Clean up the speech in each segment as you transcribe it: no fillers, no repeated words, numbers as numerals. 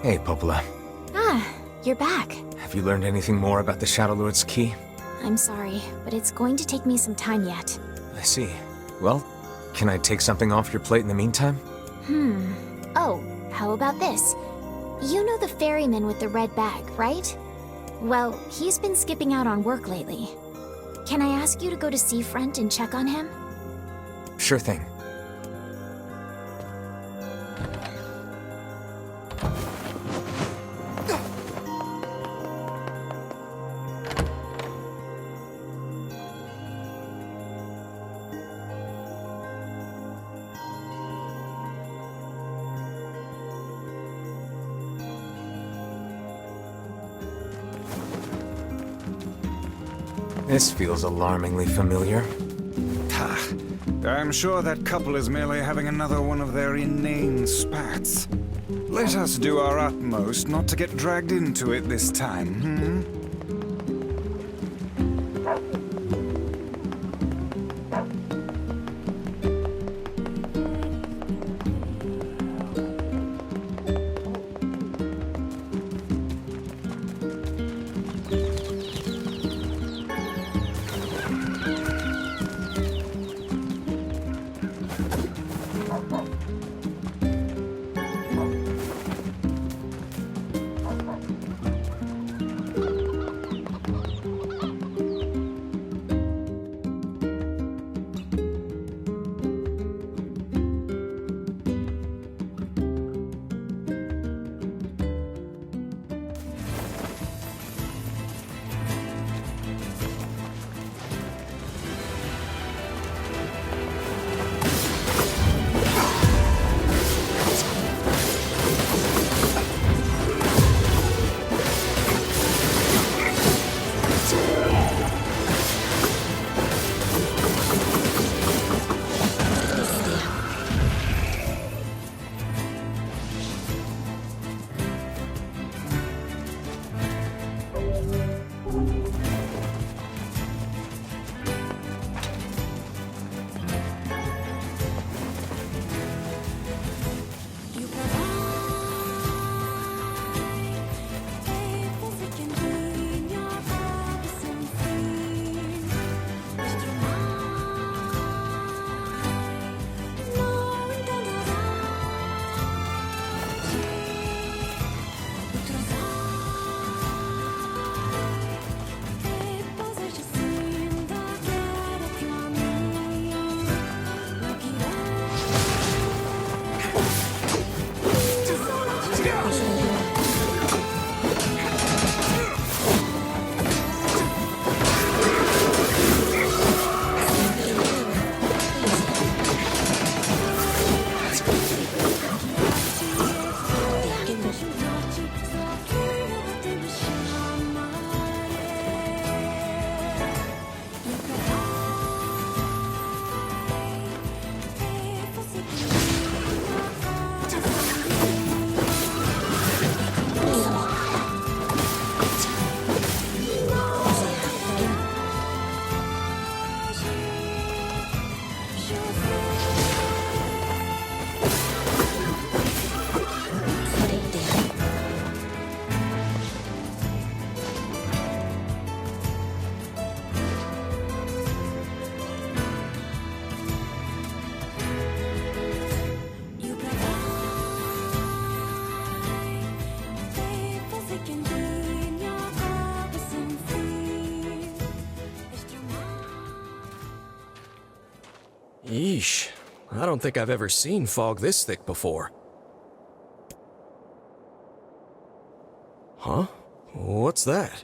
Hey, Popola. Ah, you're back. Have you learned anything more about the Shadow Lord's key? I'm sorry, but it's going to take me some time yet. I see. Well, can I take something off your plate in the meantime? Oh, how about this? You know the ferryman with the red bag, right? Well, he's been skipping out on work lately. Can I ask you to go to Seafront and check on him? Sure thing. This feels alarmingly familiar. I'm sure that couple is merely having another one of their inane spats. Let us do our utmost not to get dragged into it this time, Yeesh. I don't think I've ever seen fog this thick before. Huh? What's that?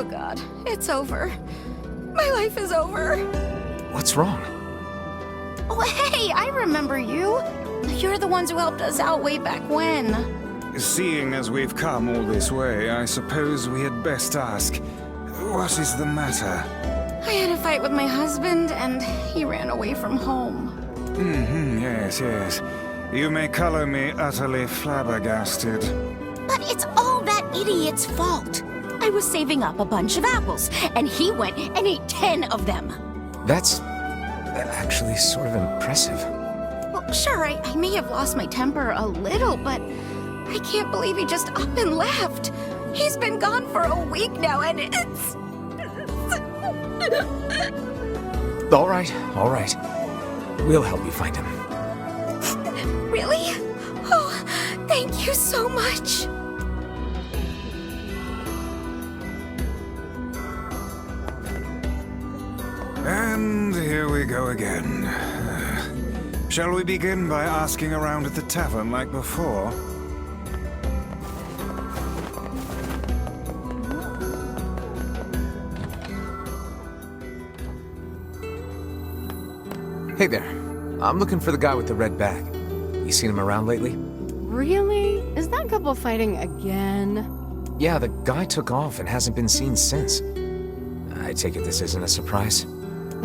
Oh god, it's over. My life is over. What's wrong? Oh, hey, I remember you. You're the ones who helped us out way back when. Seeing as we've come all this way, I suppose we had best ask, what is the matter? I had a fight with my husband, and he ran away from home. Yes, yes. You may color me utterly flabbergasted. But it's all that idiot's fault. I was saving up a bunch of apples, and he went and ate 10 of them. That's actually sort of impressive. Well, sure, I may have lost my temper a little, but I can't believe he just up and left. He's been gone for a week now, and it's... All right. We'll help you find him. Really? Oh, thank you so much. And here we go again. Shall we begin by asking around at the tavern like before? Hey there. I'm looking for the guy with the red bag. You seen him around lately? Really? Is that couple fighting again? Yeah, the guy took off and hasn't been seen since. I take it this isn't a surprise?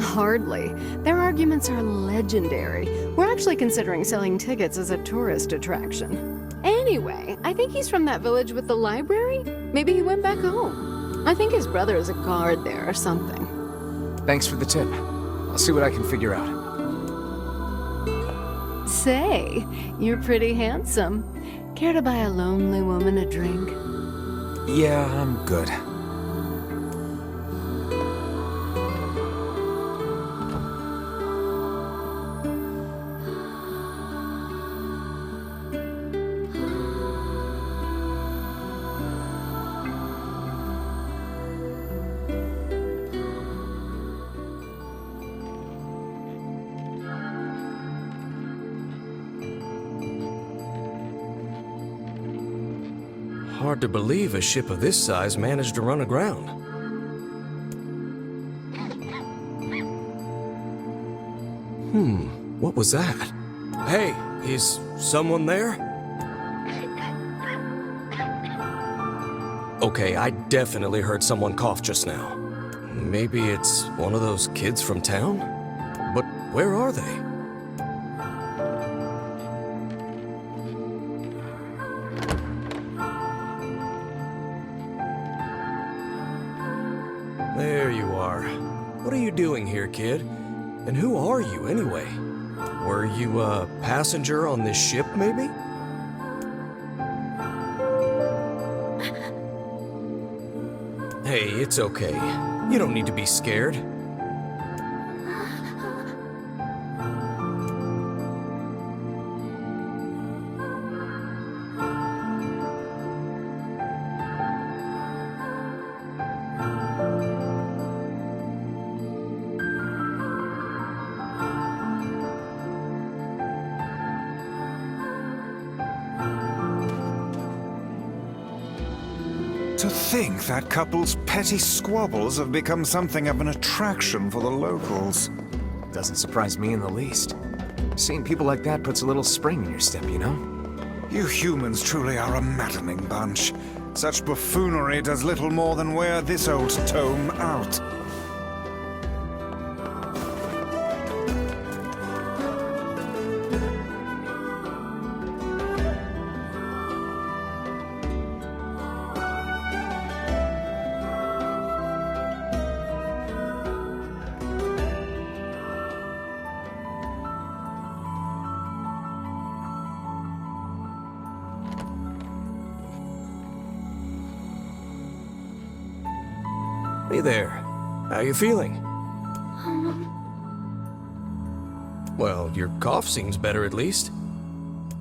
Hardly. Their arguments are legendary. We're actually considering selling tickets as a tourist attraction. Anyway, I think he's from that village with the library. Maybe he went back home. I think his brother is a guard there or something. Thanks for the tip. I'll see what I can figure out. Say, you're pretty handsome. Care to buy a lonely woman a drink? Yeah, I'm good. Hard to believe a ship of this size managed to run aground. What was that? Hey, is someone there? Okay, I definitely heard someone cough just now. Maybe it's one of those kids from town? But where are they? There you are. What are you doing here, kid? And who are you, anyway? Were you a passenger on this ship, maybe? Hey, it's okay. You don't need to be scared. To think that couple's petty squabbles have become something of an attraction for the locals. Doesn't surprise me in the least. Seeing people like that puts a little spring in your step, you know? You humans truly are a maddening bunch. Such buffoonery does little more than wear this old tome out. Hey there. How you feeling? Well, your cough seems better at least.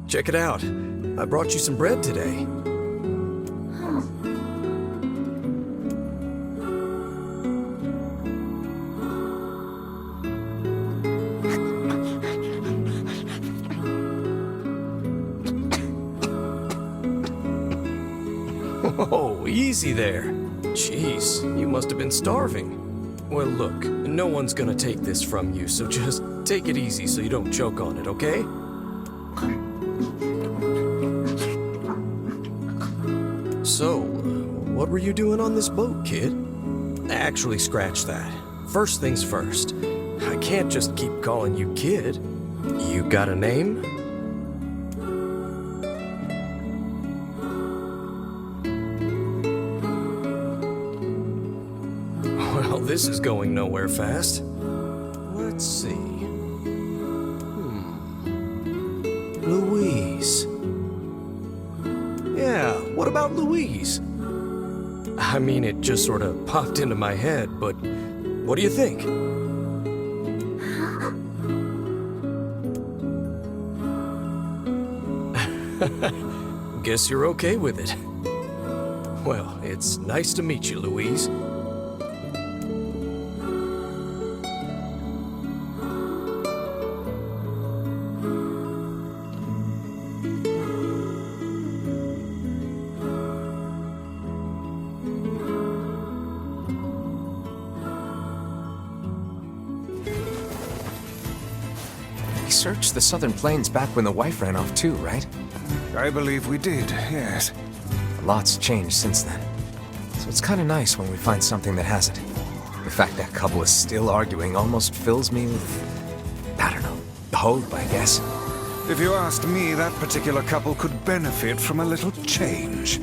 Check it out. I brought you some bread today. Oh, easy there. Jeez, you must have been starving. Well, look, no one's gonna take this from you, so just take it easy so you don't choke on it, okay? So, what were you doing on this boat, kid? Actually, scratch that. First things first. I can't just keep calling you kid. You got a name? Well, this is going nowhere fast. Let's see. Louise. Yeah, what about Louise? I mean, it just sort of popped into my head, but what do you think? Guess you're okay with it. Well, it's nice to meet you, Louise. We searched the southern plains back when the wife ran off too, right? I believe we did, yes. A lot's changed since then. So it's kind of nice when we find something that hasn't. The fact that couple is still arguing almost fills me with, I don't know, hope, I guess. If you asked me, that particular couple could benefit from a little change.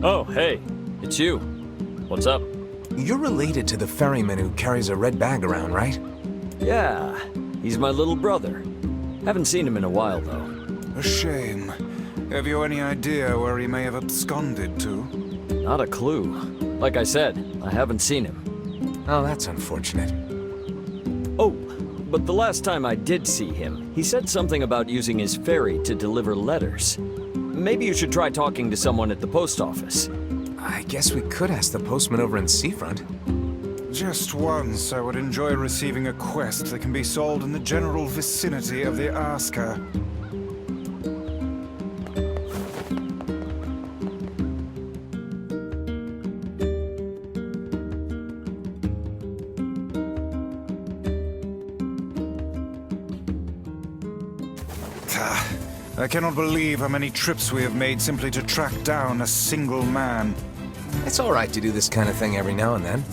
Oh, hey, it's you. What's up? You're related to the ferryman who carries a red bag around, right? Yeah, he's my little brother. Haven't seen him in a while, though. A shame. Have you any idea where he may have absconded to? Not a clue. Like I said, I haven't seen him. Oh, that's unfortunate. Oh, but the last time I did see him, he said something about using his ferry to deliver letters. Maybe you should try talking to someone at the post office. I guess we could ask the postman over in Seafront. Just once, I would enjoy receiving a quest that can be solved in the general vicinity of the Asker. I cannot believe how many trips we have made simply to track down a single man. It's all right to do this kind of thing every now and then.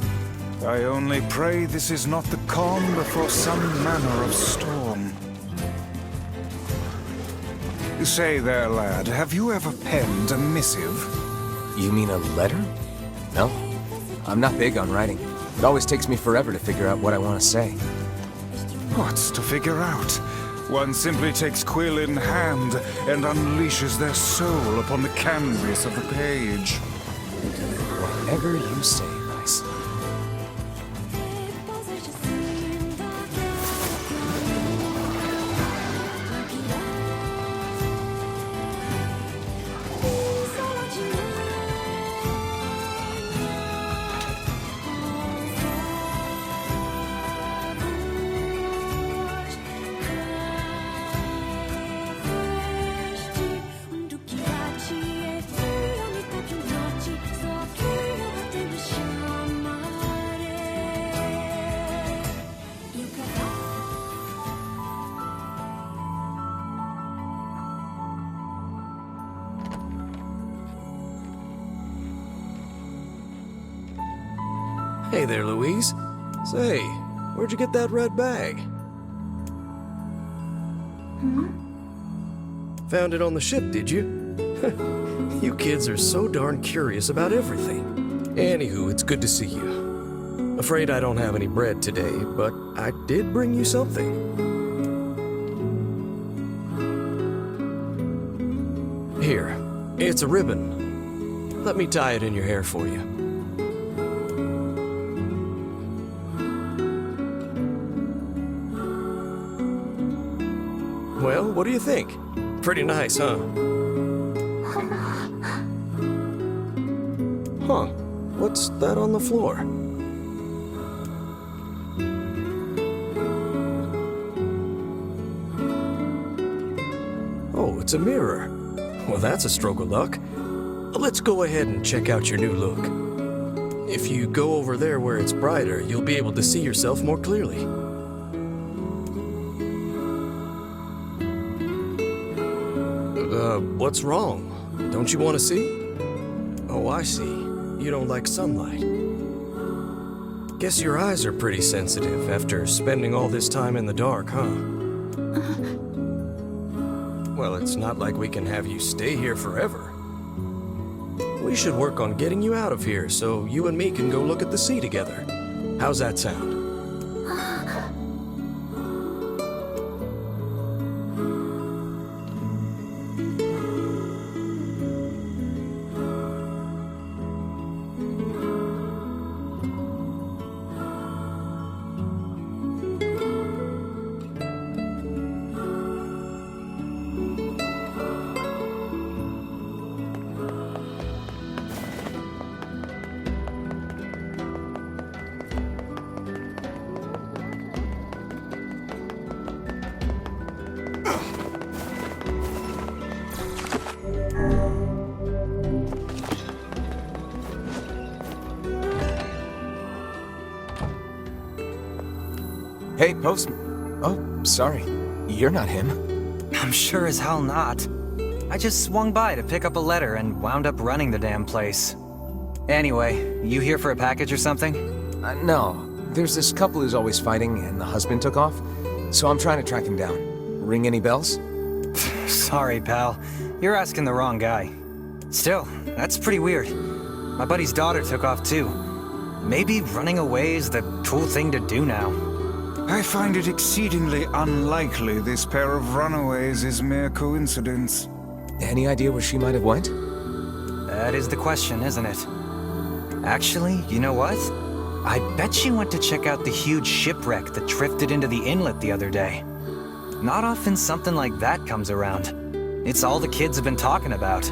I only pray this is not the calm before some manner of storm. Say there, lad, have you ever penned a missive? You mean a letter? No. I'm not big on writing. It always takes me forever to figure out what I want to say. What's to figure out? One simply takes quill in hand and unleashes their soul upon the canvas of the page. Whatever you say, Rice. Hey there, Louise. Say, where'd you get that red bag? Found it on the ship, did you? You kids are so darn curious about everything. Anywho, it's good to see you. Afraid I don't have any bread today, but I did bring you something. Here, it's a ribbon. Let me tie it in your hair for you. Well, what do you think? Pretty nice, huh? Huh. What's that on the floor? Oh, it's a mirror. Well, that's a stroke of luck. Let's go ahead and check out your new look. If you go over there where it's brighter, you'll be able to see yourself more clearly. What's wrong? Don't you want to see? Oh, I see. You don't like sunlight. Guess your eyes are pretty sensitive after spending all this time in the dark, huh? Well, it's not like we can have you stay here forever. We should work on getting you out of here so you and me can go look at the sea together. How's that sound? Hey, Postman. Oh, sorry. You're not him. I'm sure as hell not. I just swung by to pick up a letter and wound up running the damn place. Anyway, you here for a package or something? No. There's this couple who's always fighting, and the husband took off. So I'm trying to track him down. Ring any bells? Sorry, pal. You're asking the wrong guy. Still, that's pretty weird. My buddy's daughter took off too. Maybe running away is the cool thing to do now. I find it exceedingly unlikely this pair of runaways is mere coincidence. Any idea where she might have went? That is the question, isn't it? Actually, you know what? I bet she went to check out the huge shipwreck that drifted into the inlet the other day. Not often something like that comes around. It's all the kids have been talking about.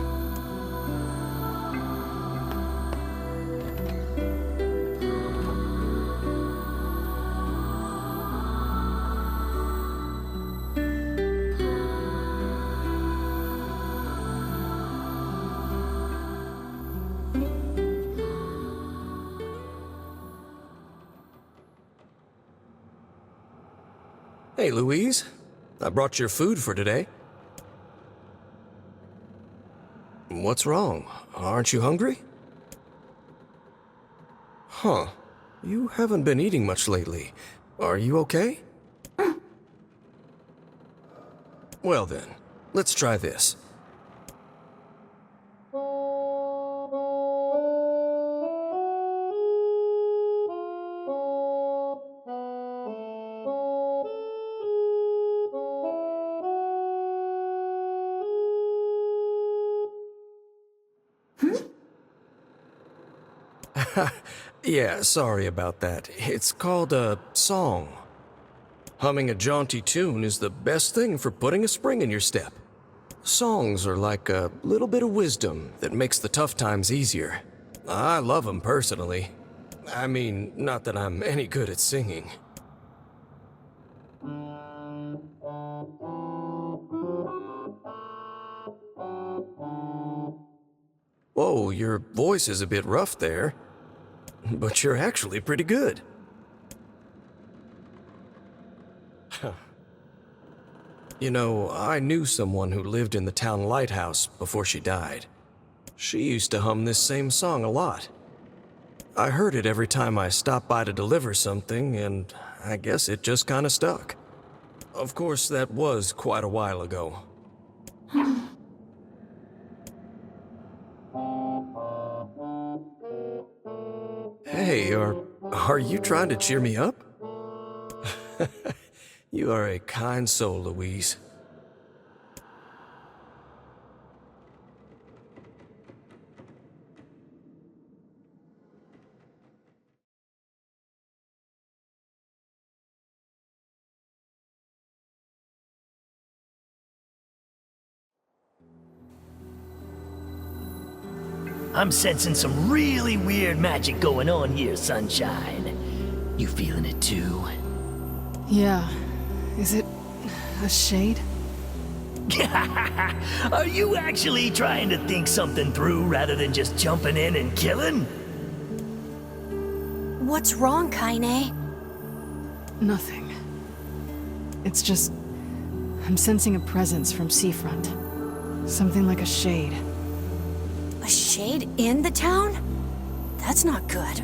Hey, Louise. I brought your food for today. What's wrong? Aren't you hungry? Huh. You haven't been eating much lately. Are you okay? Well then, let's try this. Yeah, sorry about that. It's called a song. Humming a jaunty tune is the best thing for putting a spring in your step. Songs are like a little bit of wisdom that makes the tough times easier. I love them personally. I mean, not that I'm any good at singing. Whoa, your voice is a bit rough there. But you're actually pretty good. You know, I knew someone who lived in the town lighthouse before she died. She used to hum this same song a lot. I heard it every time I stopped by to deliver something, and I guess it just kind of stuck. Of course, that was quite a while ago. Are you trying to cheer me up? You are a kind soul, Louise. I'm sensing some really weird magic going on here, Sunshine. You feeling it too? Yeah. Is it a shade? Are you actually trying to think something through rather than just jumping in and killing? What's wrong, Kaine? Nothing. It's just... I'm sensing a presence from seafront. Something like a shade. A shade in the town? That's not good.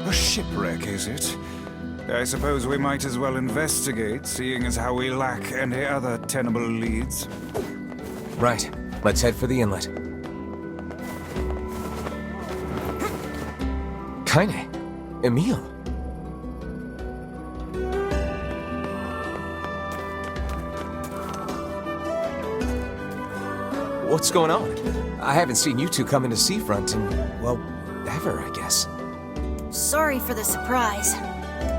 A shipwreck, is it? I suppose we might as well investigate, seeing as how we lack any other tenable leads. Right. Let's head for the inlet. Kaine. Emil. What's going on? I haven't seen you two come into Seafront in, well, ever, I guess. Sorry for the surprise.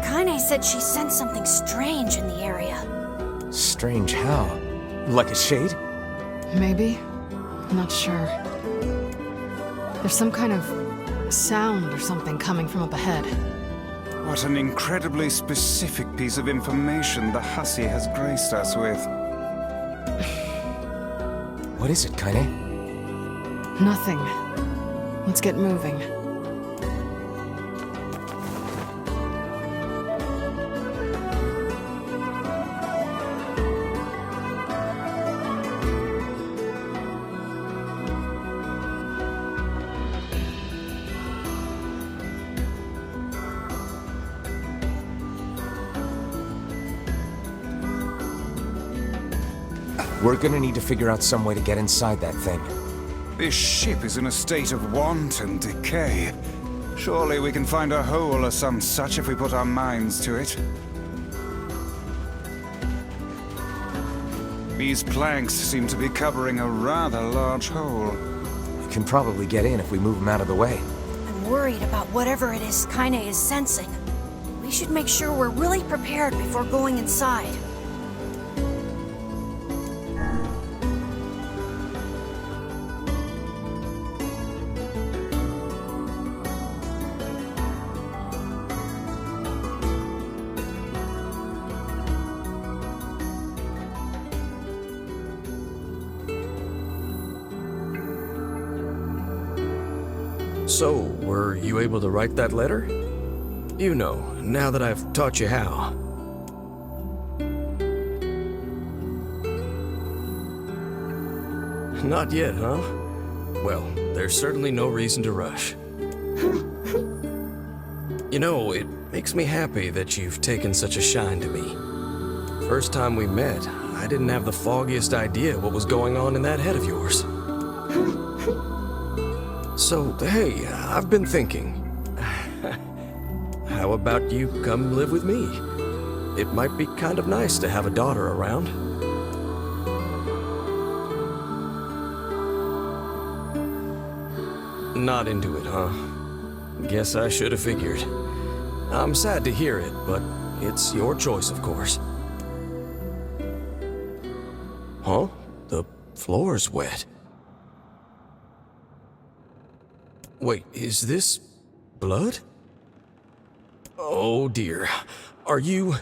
Kaine said she sensed something strange in the area. Strange how? Like a shade? Maybe? I'm not sure. There's some kind of sound or something coming from up ahead. What an incredibly specific piece of information the hussy has graced us with. What is it, Kaine? Nothing. Let's get moving. We're gonna need to figure out some way to get inside that thing. This ship is in a state of wanton decay. Surely we can find a hole or some such if we put our minds to it. These planks seem to be covering a rather large hole. We can probably get in if we move them out of the way. I'm worried about whatever it is Kaine is sensing. We should make sure we're really prepared before going inside. So, were you able to write that letter? You know, now that I've taught you how. Not yet, huh? Well, there's certainly no reason to rush. You know, it makes me happy that you've taken such a shine to me. First time we met, I didn't have the foggiest idea what was going on in that head of yours. So, hey, I've been thinking. How about you come live with me? It might be kind of nice to have a daughter around. Not into it, huh? Guess I should have figured. I'm sad to hear it, but it's your choice, of course. Huh? The floor's wet. Wait, is this blood? Oh dear. Are you...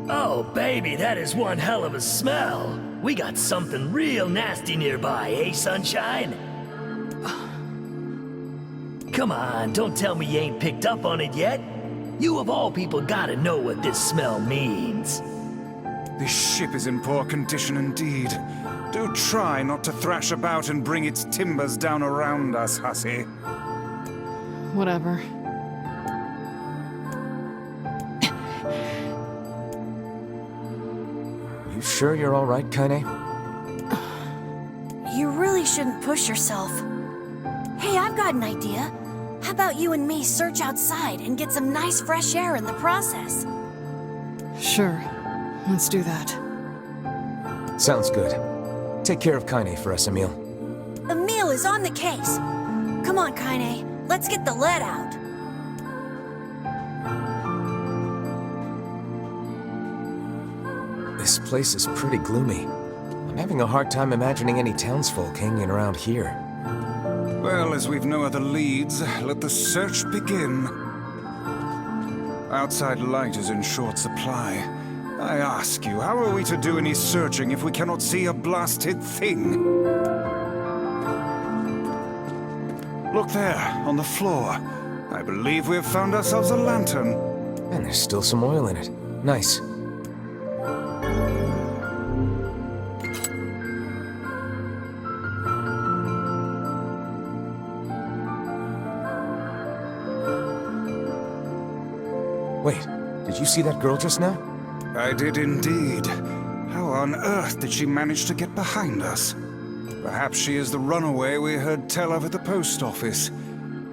Oh, baby, that is one hell of a smell. We got something real nasty nearby, eh, Sunshine? Come on, don't tell me you ain't picked up on it yet. You of all people gotta know what this smell means. This ship is in poor condition indeed. Do try not to thrash about and bring its timbers down around us, hussy. Whatever. You sure you're all right, Kaine? You really shouldn't push yourself. Hey, I've got an idea. How about you and me search outside and get some nice fresh air in the process? Sure. Let's do that. Sounds good. Take care of Kaine for us, Emil. Emil is on the case. Come on, Kaine. Let's get the lead out. This place is pretty gloomy. I'm having a hard time imagining any townsfolk hanging around here. Well, as we've no other leads, let the search begin. Outside light is in short supply. I ask you, how are we to do any searching if we cannot see a blasted thing? Look there, on the floor. I believe we have found ourselves a lantern. And there's still some oil in it. Nice. Wait, did you see that girl just now? I did indeed. How on earth did she manage to get behind us? Perhaps she is the runaway we heard tell of at the post office.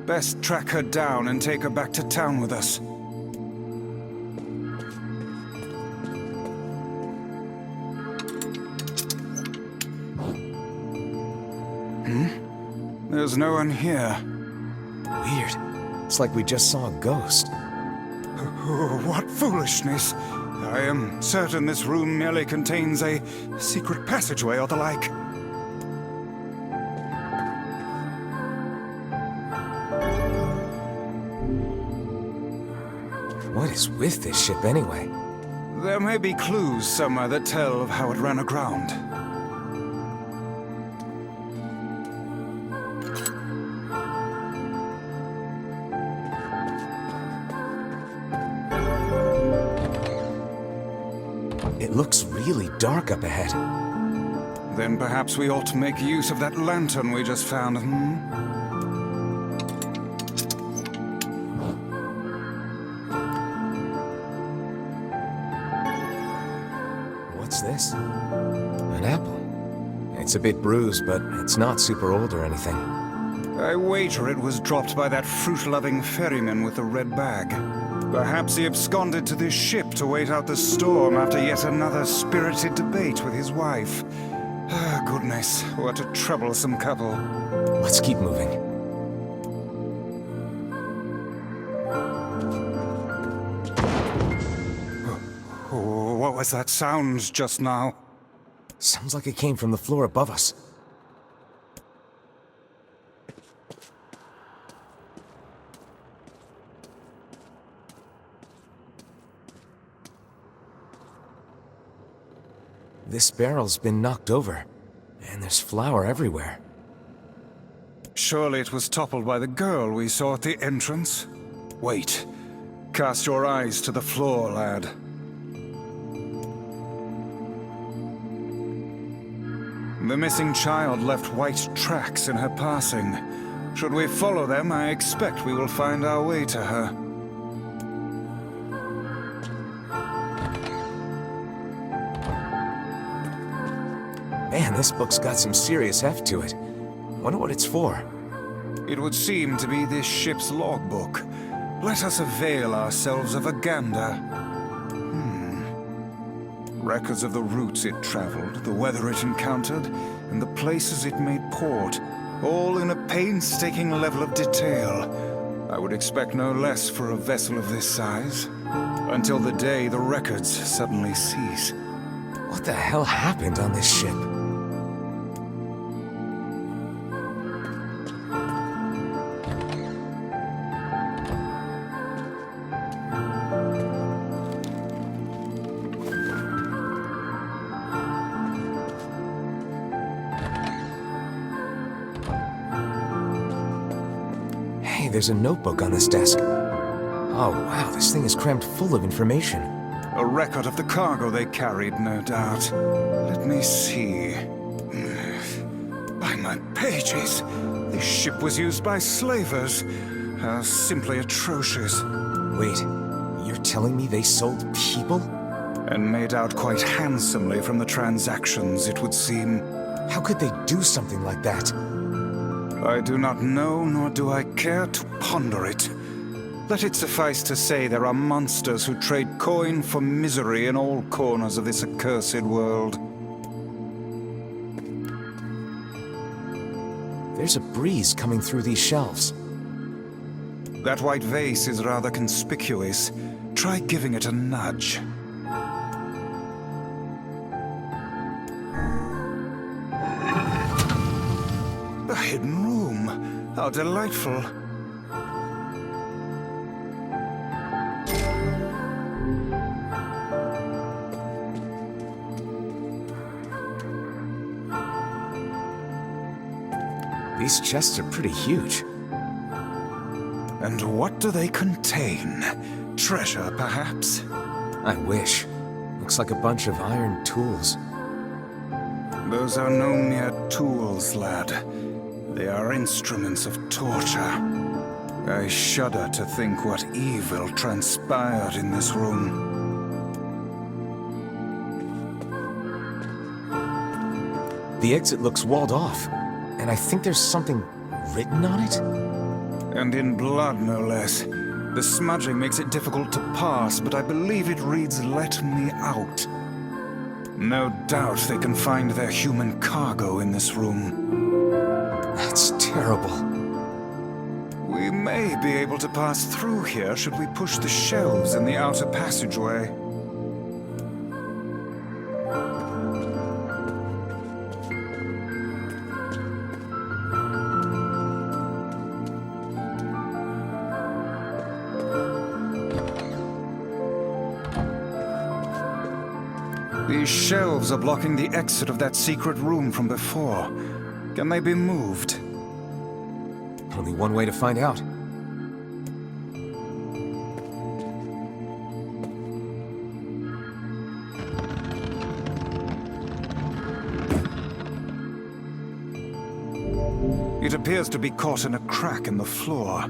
Best track her down and take her back to town with us. There's no one here. Weird. It's like we just saw a ghost. Oh, what foolishness! I am certain this room merely contains a secret passageway or the like. What is with this ship anyway? There may be clues somewhere that tell of how it ran aground. It looks really dark up ahead. Then perhaps we ought to make use of that lantern we just found, What's this? An apple. It's a bit bruised, but it's not super old or anything. I wager it was dropped by that fruit-loving ferryman with the red bag. Perhaps he absconded to this ship to wait out the storm after yet another spirited debate with his wife. Ah, goodness, what a troublesome couple. Let's keep moving. Oh, what was that sound just now? Sounds like it came from the floor above us. This barrel's been knocked over, and there's flour everywhere. Surely it was toppled by the girl we saw at the entrance. Wait. Cast your eyes to the floor, lad. The missing child left white tracks in her passing. Should we follow them, I expect we will find our way to her. Man, this book's got some serious heft to it. Wonder what it's for. It would seem to be this ship's logbook. Let us avail ourselves of a gander. Records of the routes it traveled, the weather it encountered, and the places it made port, all in a painstaking level of detail. I would expect no less for a vessel of this size. Until the day the records suddenly cease. What the hell happened on this ship? there's a notebook on this desk. Oh, wow, this thing is crammed full of information. A record of the cargo they carried, no doubt. Let me see. By my pages, this ship was used by slavers. Simply atrocious. Wait, you're telling me they sold people? And made out quite handsomely from the transactions, it would seem. How could they do something like that? I do not know, nor do I care to ponder it. Let it suffice to say there are monsters who trade coin for misery in all corners of this accursed world. There's a breeze coming through these shelves. That white vase is rather conspicuous. Try giving it a nudge. A hidden room. How delightful. These chests are pretty huge. And what do they contain? Treasure, perhaps? I wish. Looks like a bunch of iron tools. Those are no mere tools, lad. They are instruments of torture. I shudder to think what evil transpired in this room. The exit looks walled off, and I think there's something written on it? And in blood, no less. The smudging makes it difficult to pass, but I believe it reads, "Let me out." No doubt they can find their human cargo in this room. That's terrible. We may be able to pass through here should we push the shelves in the outer passageway. These shelves are blocking the exit of that secret room from before. Can they be moved? Only one way to find out. It appears to be caught in a crack in the floor.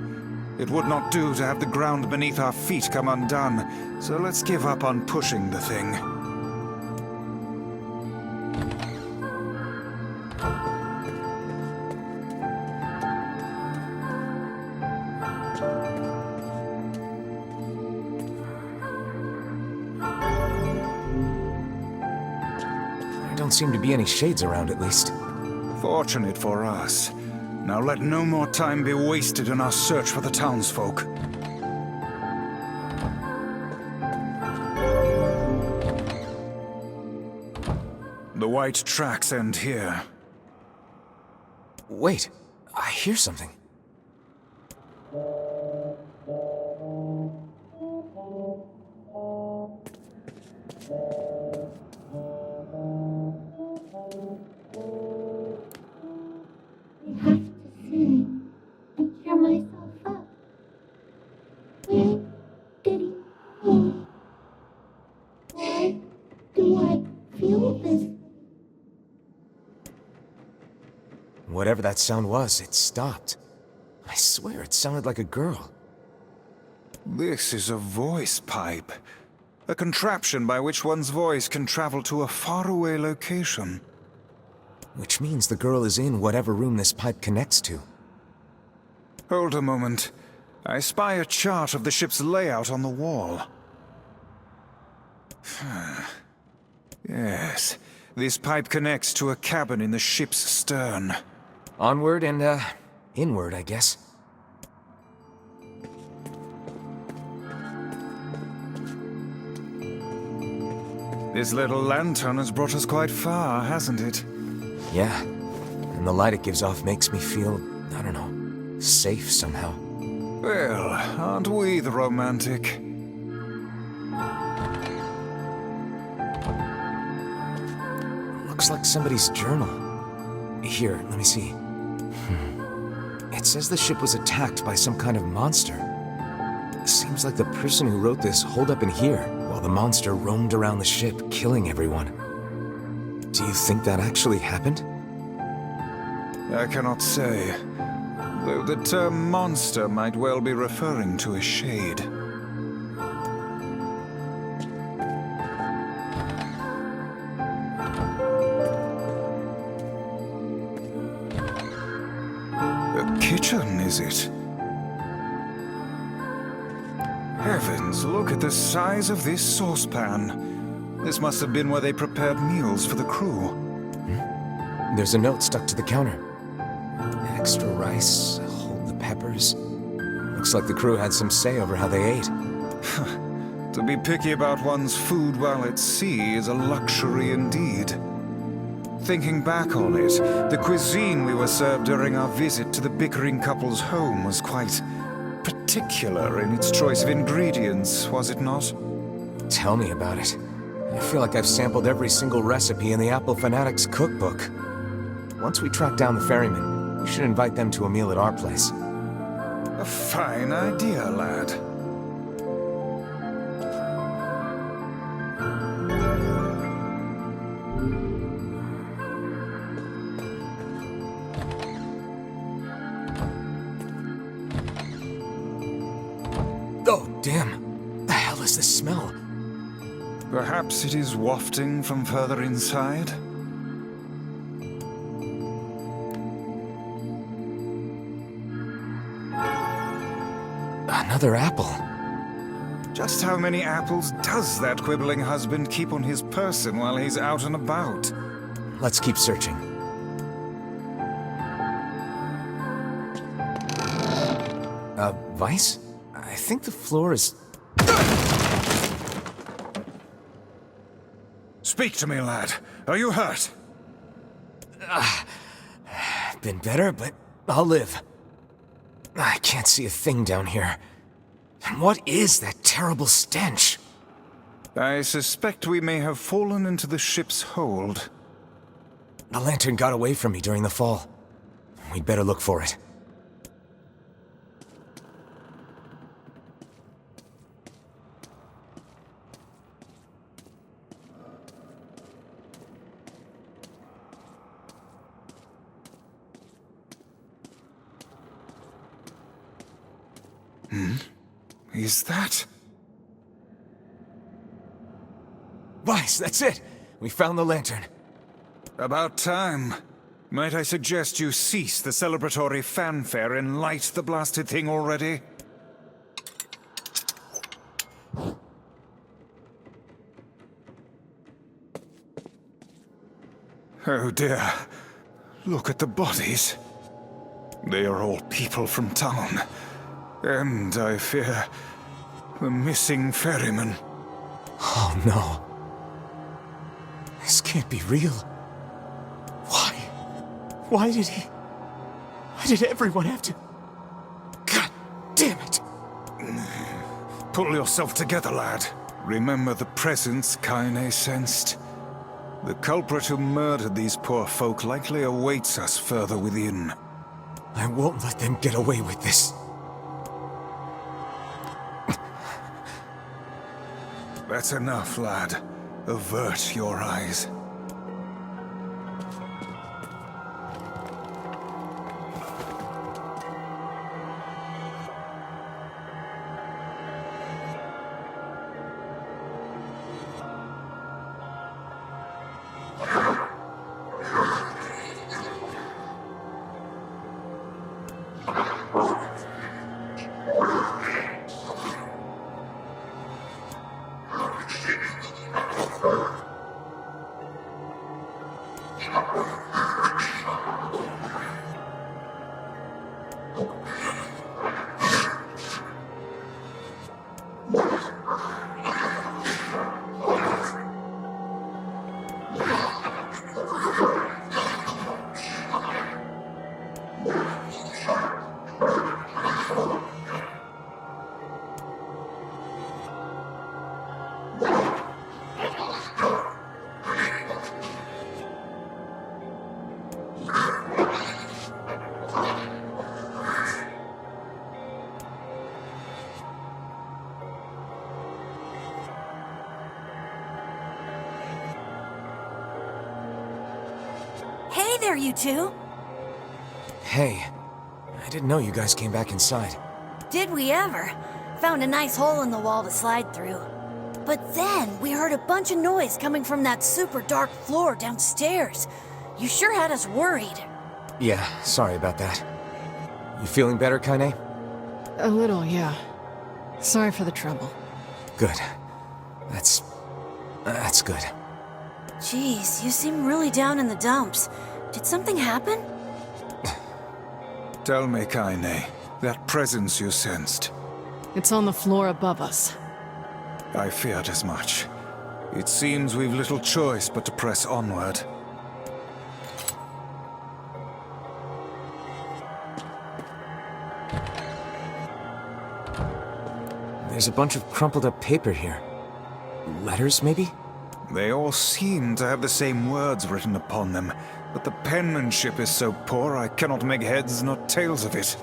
It would not do to have the ground beneath our feet come undone, so let's give up on pushing the thing. There don't seem to be any shades around, at least. Fortunate for us. Now let no more time be wasted in our search for the townsfolk. The white tracks end here. Wait, I hear something. Whatever that sound was, it stopped. I swear it sounded like a girl. This is a voice pipe. A contraption by which one's voice can travel to a faraway location. Which means the girl is in whatever room this pipe connects to. Hold a moment. I spy a chart of the ship's layout on the wall. Yes, this pipe connects to a cabin in the ship's stern. Onward and, inward, I guess. This little lantern has brought us quite far, hasn't it? Yeah, and the light it gives off makes me feel, I don't know, safe somehow. Well, aren't we the romantic? Looks like somebody's journal. Here, let me see. It It says the ship was attacked by some kind of monster. Seems like the person who wrote this holed up in here, while the monster roamed around the ship, killing everyone. Do you think that actually happened? I cannot say, though the term monster might well be referring to a shade. A kitchen, is it? Heavens, look at the size of this saucepan. This must have been where they prepared meals for the crew. There's a note stuck to the counter. Extra rice, hold the peppers. Looks like the crew had some say over how they ate. To be picky about one's food while at sea is a luxury indeed. Thinking back on it, the cuisine we were served during our visit to the bickering couple's home was quite particular in its choice of ingredients, was it not? Tell me about it. I feel like I've sampled every single recipe in the Apple Fanatics cookbook. Once we track down the ferryman, we should invite them to a meal at our place. A fine idea, lad. Oh, damn. The hell is this smell? Perhaps it is wafting from further inside? Another apple. Just how many apples does that quibbling husband keep on his person while he's out and about? Let's keep searching. Vice? I think the floor is... Speak to me, lad. Are you hurt? Been better, but I'll live. I can't see a thing down here. And what is that terrible stench? I suspect we may have fallen into the ship's hold. The lantern got away from me during the fall. We'd better look for it. Is that... Vice, that's it! We found the lantern. About time. Might I suggest you cease the celebratory fanfare and light the blasted thing already? Oh dear. Look at the bodies. They are all people from town. And, I fear, the missing ferryman. Oh no. This can't be real. Why? Why did everyone have to... God damn it! Pull yourself together, lad. Remember the presence Kaine sensed. The culprit who murdered these poor folk likely awaits us further within. I won't let them get away with this. That's enough, lad. Avert your eyes. there, you two. Hey, I didn't know you guys came back inside. Did we ever? Found a nice hole in the wall to slide through. But then we heard a bunch of noise coming from that super dark floor downstairs. You sure had us worried. Yeah, sorry about that. You feeling better, Kaine? A little, yeah. Sorry for the trouble. Good. That's good. Jeez, you seem really down in the dumps. Did something happen? Tell me, Kaine, that presence you sensed. It's on the floor above us. I feared as much. It seems we've little choice but to press onward. There's a bunch of crumpled up paper here. Letters, maybe? They all seem to have the same words written upon them, but the penmanship is so poor I cannot make heads nor tails of it.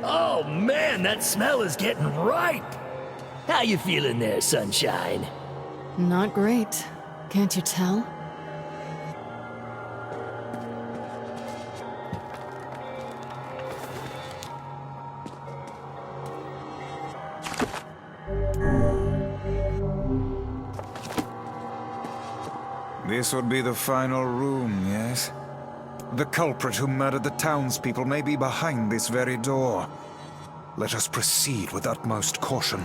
Oh man, that smell is getting ripe. How you feeling there, Sunshine? Not great. Can't you tell? This would be the final room, yes? The culprit who murdered the townspeople may be behind this very door. Let us proceed with utmost caution.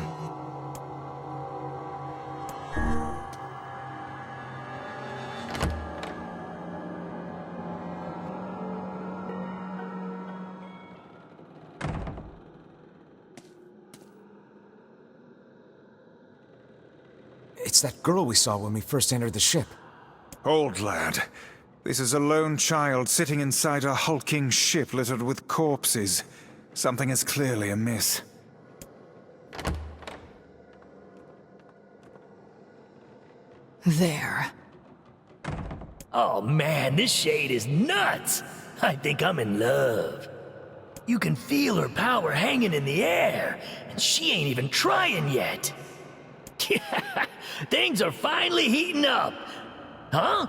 It's that girl we saw when we first entered the ship. Old lad, this is a lone child sitting inside a hulking ship littered with corpses. Something is clearly amiss. There. Oh man, this shade is nuts. I think I'm in love. You can feel her power hanging in the air, and she ain't even trying yet. Things are finally heating up. Huh?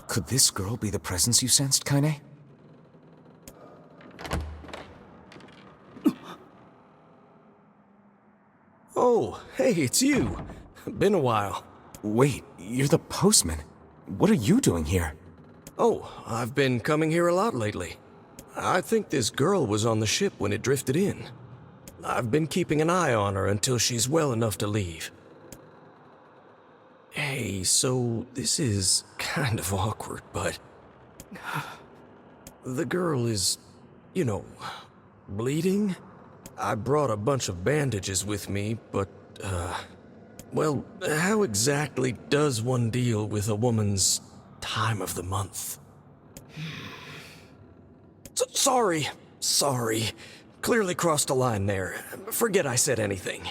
Could this girl be the presence you sensed, Kaine? Oh, hey, it's you. Been a while. Wait, you're the postman. What are you doing here? Oh, I've been coming here a lot lately. I think this girl was on the ship when it drifted in. I've been keeping an eye on her until she's well enough to leave. Hey, so this is kind of awkward, but... the girl is, you know, bleeding? I brought a bunch of bandages with me, but, well, how exactly does one deal with a woman's time of the month? Sorry. Clearly crossed a line there. Forget I said anything.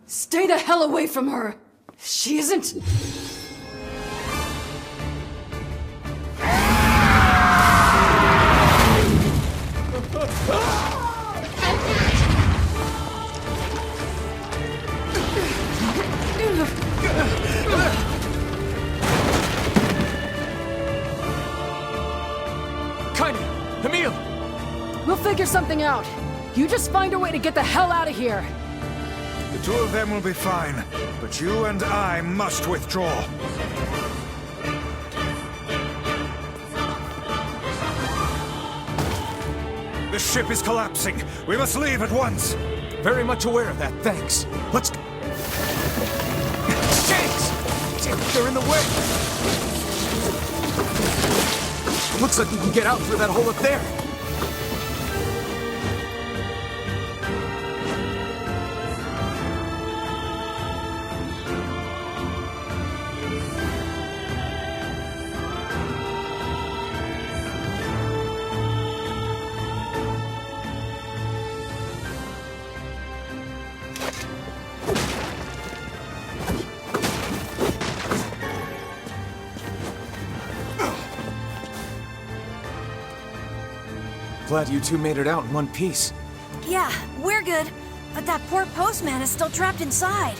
Stay the hell away from her! She isn't... Kaine! Emil! We'll figure something out. You just find a way to get the hell out of here. The two of them will be fine, but you and I must withdraw. The ship is collapsing. We must leave at once. Very much aware of that, thanks. Let's... Jinx! Damn it, they're in the way! Looks like we can get out through that hole up there. glad you two made it out in one piece. Yeah, we're good. But that poor postman is still trapped inside.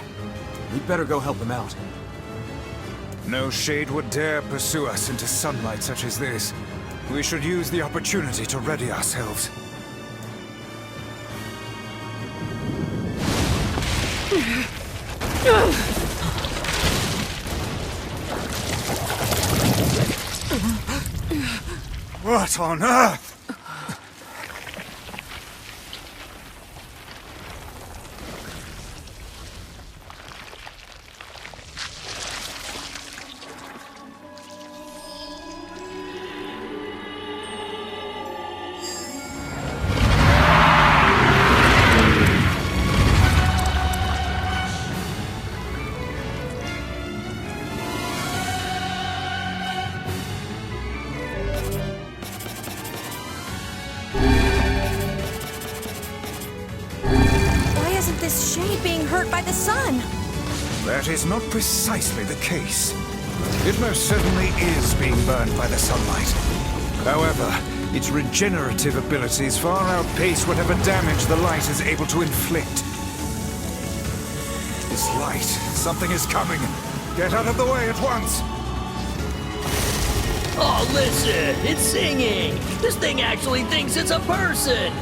We'd better go help him out. No shade would dare pursue us into sunlight such as this. We should use the opportunity to ready ourselves. What on earth? This shade being hurt by the sun. That is not precisely the case. It most certainly is being burned by the sunlight. However, its regenerative abilities far outpace whatever damage the light is able to inflict. This light, something is coming. Get out of the way at once. Oh, listen, it's singing. This thing actually thinks it's a person.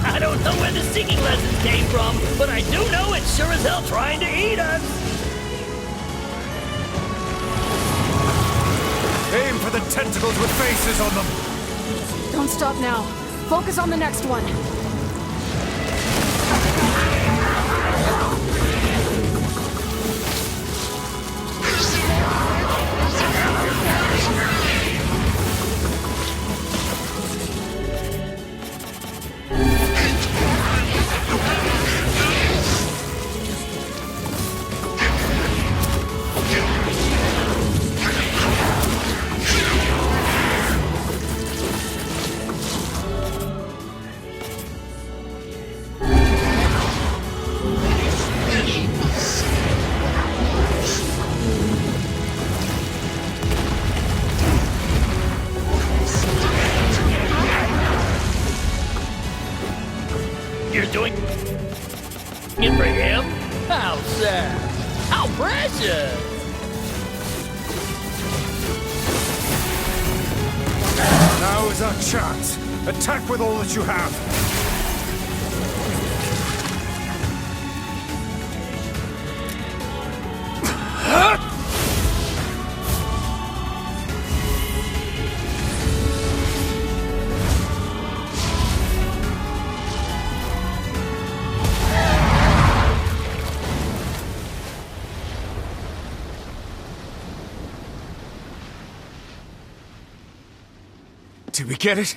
I don't know where the singing lessons came from, but I do know it's sure as hell trying to eat us. Aim for the tentacles with faces on them. Don't stop now. Focus on the next one. You're doing it for him? How sad. How precious. Now is our chance. Attack with all that you have. Did we get it?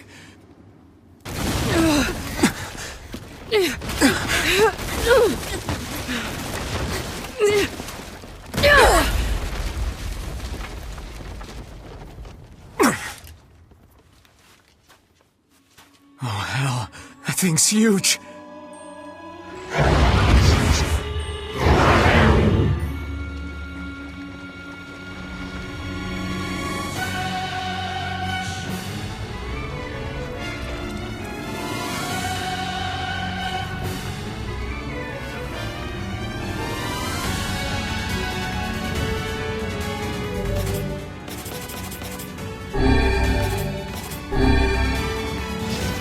Oh, hell. That thing's huge.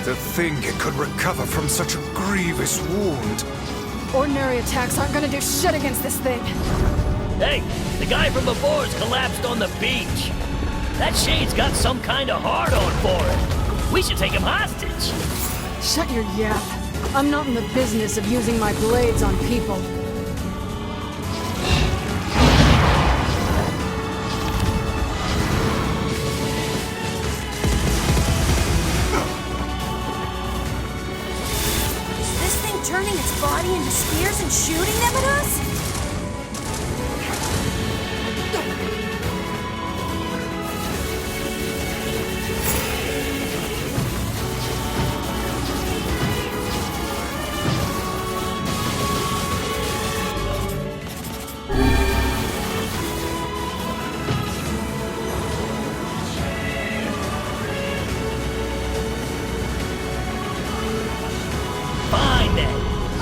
To think it could recover from such a grievous wound. Ordinary attacks aren't gonna do shit against this thing. Hey, the guy from before's collapsed on the beach. That shade's got some kind of hard-on for it. We should take him hostage. Shut your yap. I'm not in the business of using my blades on people. Turning its body into spears and shooting them at us?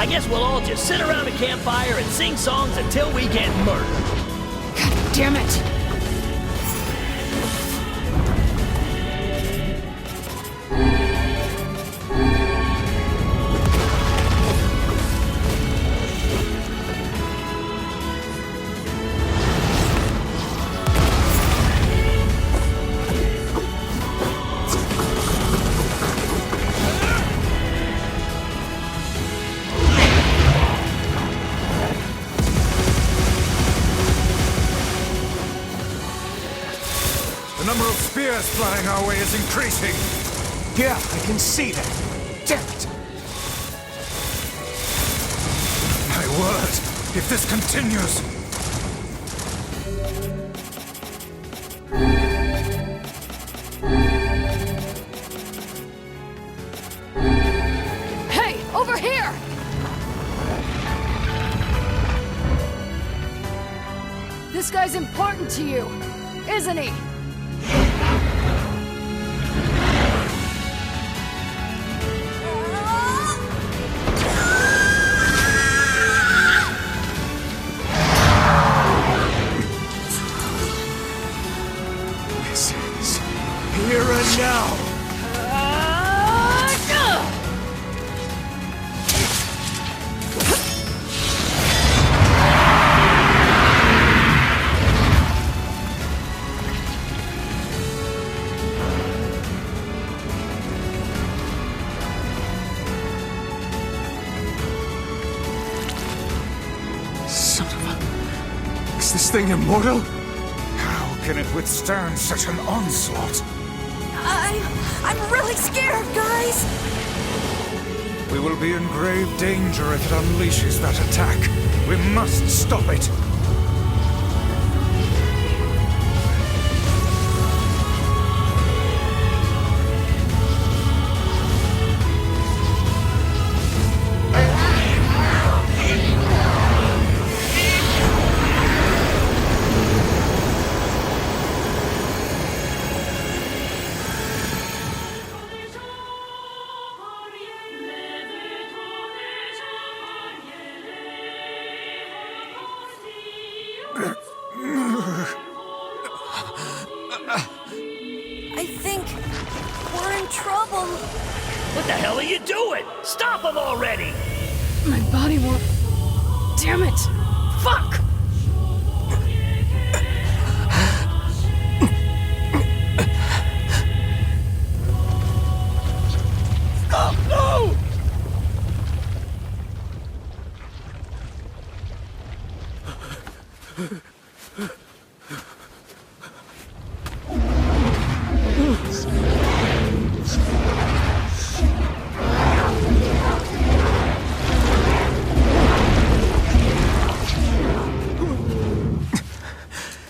I guess we'll all just sit around a campfire and sing songs until we get murdered. God damn it! The number of spears flying our way is increasing. Yeah, I can see that. Damn it! My word, if this continues... Hey, over here! This guy's important to you, isn't he? This is here and now. Son of a... Is this thing immortal? How can it withstand such an onslaught? I'm really scared, guys! We will be in grave danger if it unleashes that attack. We must stop it. I think we're in trouble. What the hell are you doing? Stop them already! My body won't... Damn it! Fuck! Stop! No!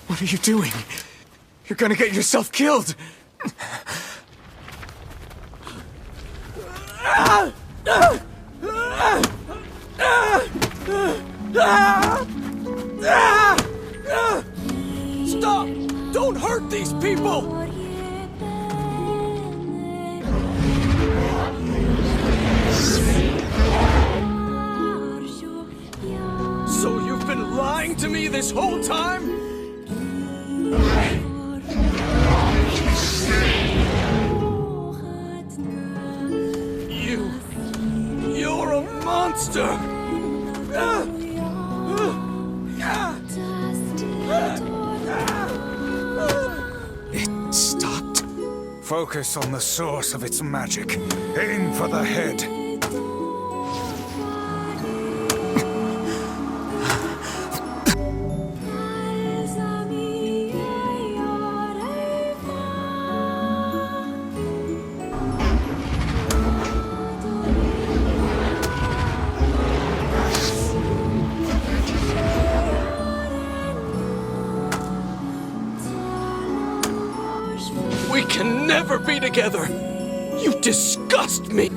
What are you doing? You're gonna get yourself killed! Stop! Don't hurt these people! So you've been lying to me this whole time? You're a monster! It stopped? Focus on the source of its magic. Aim for the head. We can never be together! You disgust me!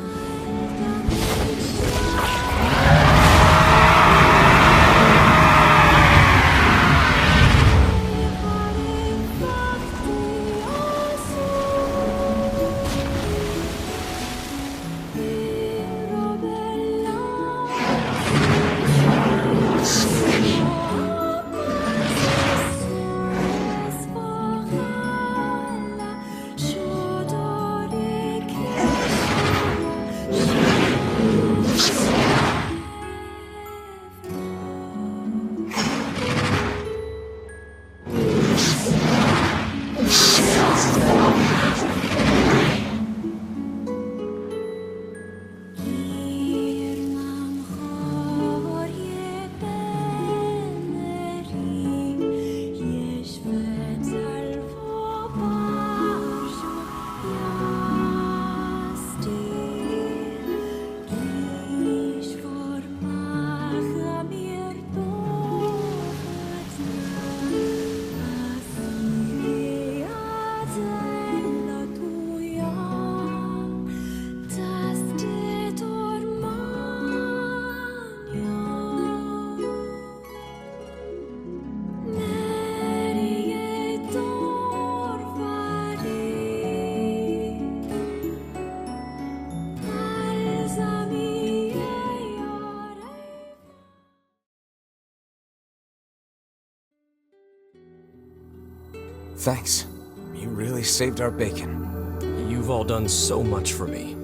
Thanks. You really saved our bacon. You've all done so much for me.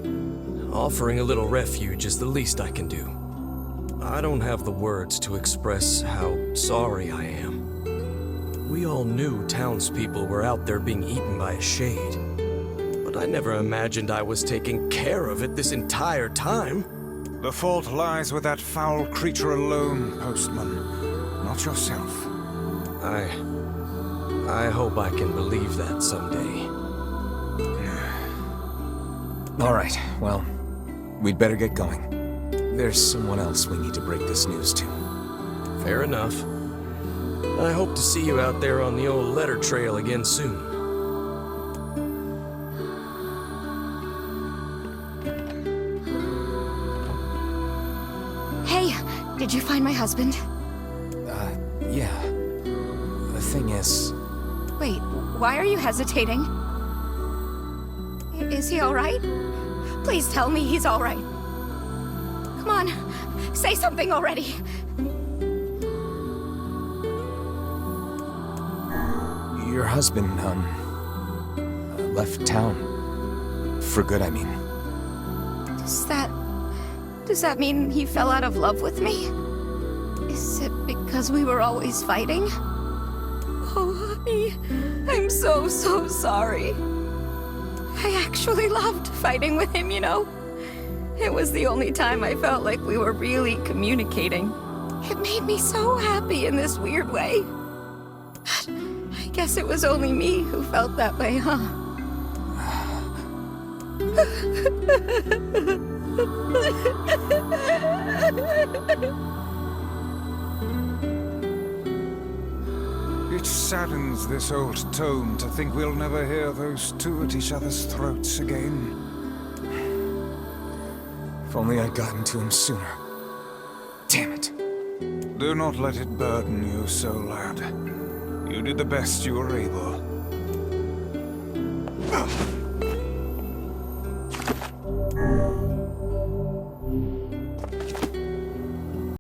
Offering a little refuge is the least I can do. I don't have the words to express how sorry I am. We all knew townspeople were out there being eaten by a shade. But I never imagined I was taking care of it this entire time. The fault lies with that foul creature alone, Postman. Not yourself. I hope I can believe that someday. All right, well, we'd better get going. There's someone else we need to break this news to. Fair enough. I hope to see you out there on the old letter trail again soon. Hey, did you find my husband? Yeah. The thing is... Wait, why are you hesitating? Is he alright? Please tell me he's alright. Come on, say something already. Your husband, left town. For good, I mean. Does that mean he fell out of love with me? Is it because we were always fighting? Oh, honey, I'm so sorry. I actually loved fighting with him, you know? It was the only time I felt like we were really communicating. It made me so happy in this weird way. I guess it was only me who felt that way, huh? It saddens this old tome to think we'll never hear those two at each other's throats again. If only I'd gotten to him sooner. Damn it. Do not let it burden you so, lad. You did the best you were able.